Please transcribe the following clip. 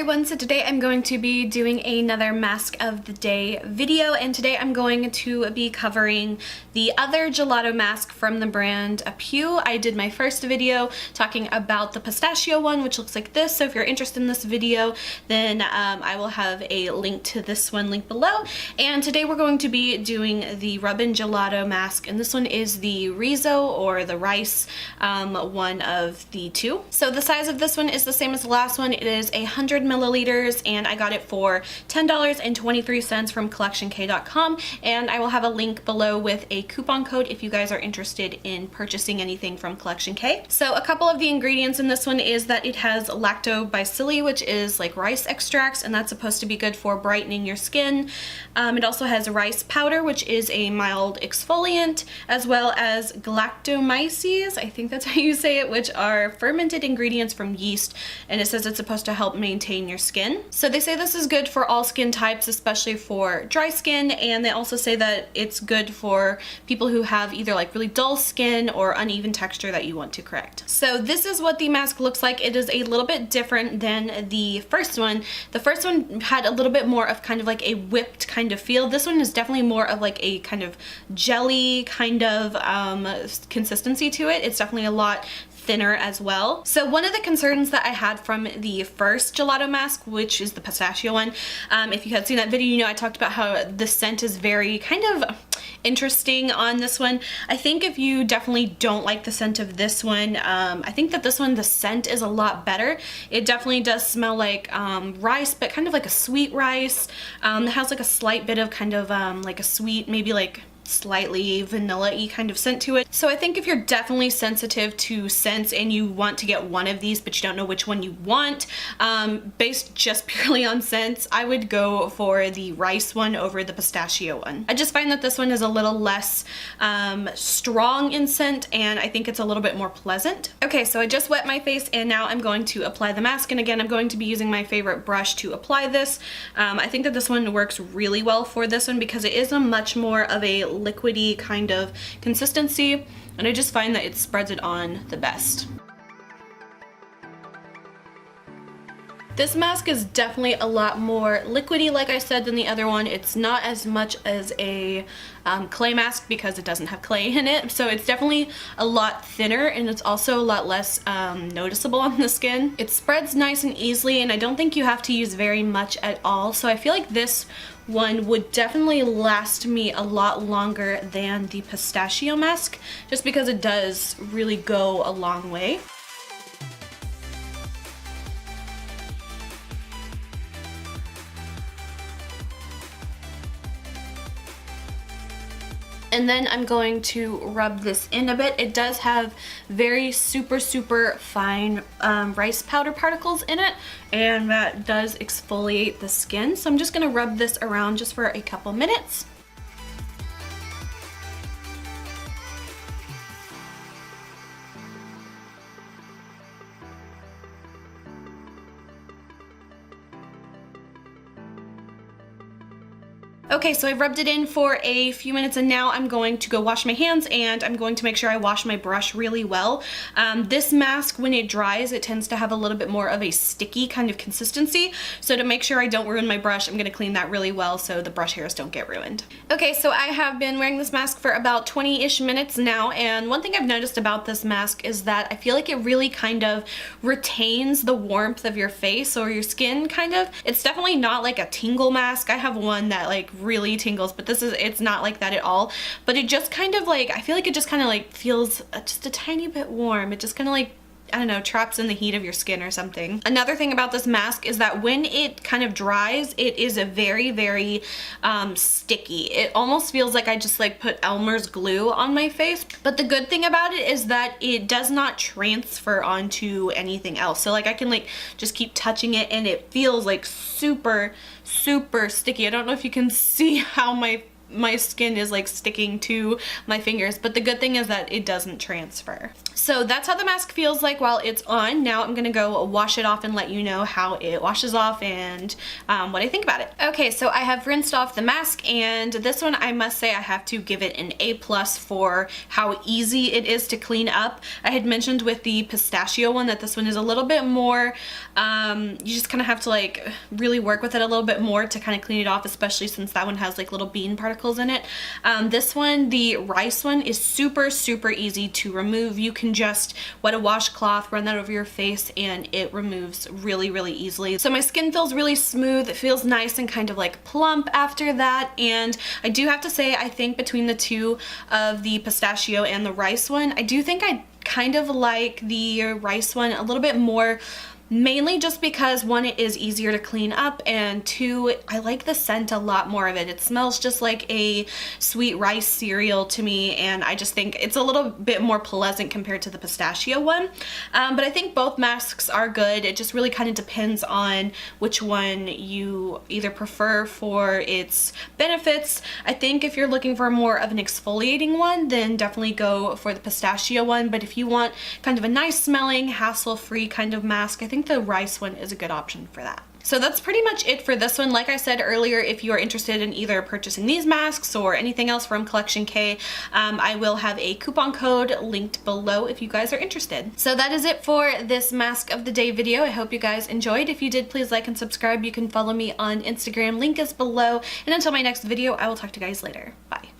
everyone, so today I'm going to be doing another mask of the day video, and today I'm going to be covering the other gelato mask from the brand Pew. I did my first video talking about the pistachio one, which looks like this, so if you're interested in this video then I will have a link to this one linked below. And today we're going to be doing the rub-in gelato mask, and this one is the Riso or the rice one of the two. So the size of this one is the same as the last one. It is 100 milliliters and I got it for $10.23 from collectionk.com, and I will have a link below with a coupon code if you guys are interested in purchasing anything from Collection K. So a couple of the ingredients in this one is that it has lactobacilli, which is like rice extracts, and that's supposed to be good for brightening your skin. It also has rice powder, which is a mild exfoliant, as well as galactomyces, I think that's how you say it, which are fermented ingredients from yeast, and it says it's supposed to help maintain your skin. So they say this is good for all skin types, especially for dry skin, and they also say that it's good for people who have either like really dull skin or uneven texture that you want to correct. So this is what the mask looks like. It is a little bit different than the first one. The first one had a little bit more of kind of like a whipped kind of feel. This one is definitely more of like a kind of jelly kind of consistency to it. It's definitely a lot thinner as well. So one of the concerns that I had from the first gelato mask, which is the pistachio one, if you had seen that video, you know I talked about how the scent is very kind of interesting on this one. I think if you definitely don't like the scent of this one, I think that this one, the scent is a lot better. It definitely does smell like rice, but kind of like a sweet rice. It has like a slight bit of kind of like a sweet, maybe like slightly vanilla-y kind of scent to it. So I think if you're definitely sensitive to scents and you want to get one of these but you don't know which one you want, based just purely on scents, I would go for the rice one over the pistachio one. I just find that this one is a little less strong in scent, and I think it's a little bit more pleasant. Okay, so I just wet my face and now I'm going to apply the mask, and again I'm going to be using my favorite brush to apply this. I think that this one works really well for this one because it is a much more of a liquidy kind of consistency, and I just find that it spreads it on the best. This mask is definitely a lot more liquidy, like I said, than the other one. It's not as much as a clay mask because it doesn't have clay in it, so it's definitely a lot thinner, and it's also a lot less noticeable on the skin. It spreads nice and easily, and I don't think you have to use very much at all, so I feel like this one would definitely last me a lot longer than the pistachio mask, just because it does really go a long way. And then I'm going to rub this in a bit. It does have very super fine rice powder particles in it, and that does exfoliate the skin. So I'm just gonna rub this around just for a couple minutes. Okay, so I've rubbed it in for a few minutes, and now I'm going to go wash my hands, and I'm going to make sure I wash my brush really well. This mask, when it dries, it tends to have a little bit more of a sticky kind of consistency, so to make sure I don't ruin my brush, I'm going to clean that really well so the brush hairs don't get ruined. Okay, so I have been wearing this mask for about 20-ish minutes now, and one thing I've noticed about this mask is that I feel like it really kind of retains the warmth of your face or your skin, kind of. It's definitely not like a tingle mask. I have one that like really tingles, but it's not like that at all. But it just kind of like, I feel like it just kind of like feels just a tiny bit warm. It just kind of like, I don't know, traps in the heat of your skin or something. Another thing about this mask is that when it kind of dries, it is a very sticky. It almost feels like I just like put Elmer's glue on my face. But the good thing about it is that it does not transfer onto anything else. So like I can like just keep touching it and it feels like super sticky. I don't know if you can see how my my skin is like sticking to my fingers, but the good thing is that it doesn't transfer. So that's how the mask feels like while it's on. Now I'm gonna go wash it off and let you know how it washes off and what I think about it. Okay, so I have rinsed off the mask, and this one I must say I have to give it an A+ for how easy it is to clean up. I had mentioned with the pistachio one that this one is a little bit more, you just kind of have to like really work with it a little bit more to kind of clean it off, especially since that one has like little bean particles in it. This one, the rice one, is super easy to remove. You can just wet a washcloth, run that over your face, and it removes really easily. So my skin feels really smooth. It feels nice and kind of like plump after that. And I do have to say, I think between the two of the pistachio and the rice one, I do think I kind of like the rice one a little bit more, mainly just because one, it is easier to clean up, and two, I like the scent a lot more of it. It smells just like a sweet rice cereal to me, and I just think it's a little bit more pleasant compared to the pistachio one. But I think both masks are good. It just really kind of depends on which one you either prefer for its benefits. I think if you're looking for more of an exfoliating one, then definitely go for the pistachio one. But if you want kind of a nice smelling, hassle-free kind of mask, I think the rice one is a good option for that. So that's pretty much it for this one. Like I said earlier, if you are interested in either purchasing these masks or anything else from Collection K, I will have a coupon code linked below if you guys are interested. So that is it for this mask of the day video. I hope you guys enjoyed. If you did, please like and subscribe. You can follow me on Instagram. Link is below. And until my next video, I will talk to you guys later. Bye.